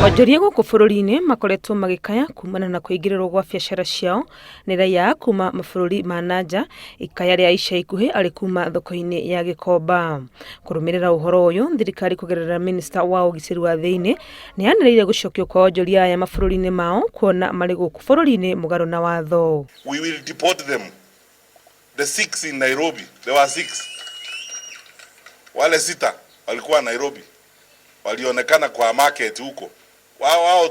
Onjoria gũkũ bũrũri-inĩ makoretwo magĩkaya kumana na kũingĩrĩrwo gwa biacara ciao nĩ raia kuma mabũrũri ma nanja, ikaya rĩa ica ikuhĩ arĩ kuma thoko-inĩ ya Gĩkomba. Kũrũmĩrĩra ũhoro ũyũ, thirikari kũgerera minista wa ũgitĩri wa thĩinĩ nĩ yanĩrĩire gũcokio kwa onjoria aya mabũrũri-inĩ mao kuona marĩ gũkũ bũrũri-inĩ mũgarũ na watho. We will deport them. The 6 in Nairobi, there were 6. Wale 6 walikuwa Nairobi, walionekana kwa market huko. Wao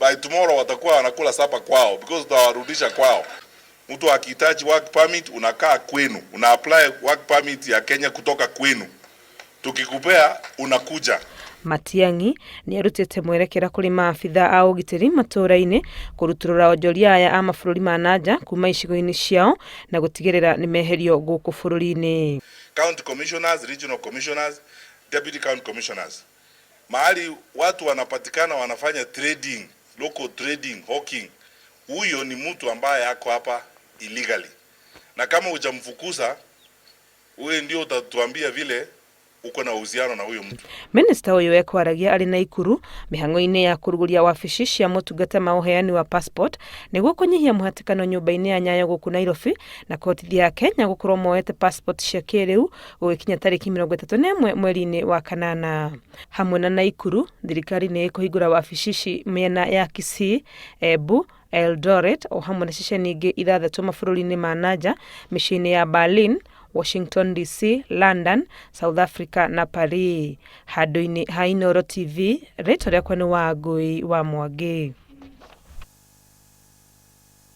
by tomorrow watakuwa wanakula sapa kwao because tutawarudisha kwao. Mtu akihitaji work permit unakaa kwenu, una apply work permit ya Kenya kutoka kwenu. Tukikupea unakuja. Matiang'i nĩ arutĩte mwerekera kũrĩ maabitha a ũgitĩri matũũra-inĩ kũrutũrũra onjoria aya a mabũrũri ma nanja kuma icigo-inĩ ciao na gũtigĩrĩra nĩ meherio gũkũ bũrũri-inĩ. County commissioners, regional commissioners, deputy county commissioners. Mahali watu wanapatikana wanafanya trading, local trading, hawking. Huyo ni mtu ambaye yako hapa illegally. Na kama hujamfukuza, wewe ndio utatuambia vile uko na uhusiano na huyo mtu. Minista ũyũ ekwaragia arĩ Naikuru mĩhang'o-inĩ ya kũrugũria wabici cia motungata ma ũheani wa passport nĩguo kũnyihia mũhatĩkano nyũmba-inĩ ya Nyayo gũkũ Nairobi na kũhotithia Kenya gũkorwo moete passport cia kĩrĩu gũgĩkinya tarĩki 31 mweri-inĩ wa kanana. Hamwe na Naikuru, thirikari nĩ ĩkũhingũra wabici ici mĩena ya Kisii, Embu, Eldoret o hamwe na ceceni ingĩ 6 mabũrũri-inĩ ma nanja, mĩciĩ-inĩ ya Berlin, Washington DC, London, South Africa na Paris. Handũ-inĩ ha Inooro TV, rĩtwa rĩakwa nĩ Wangũi wa Mwangi.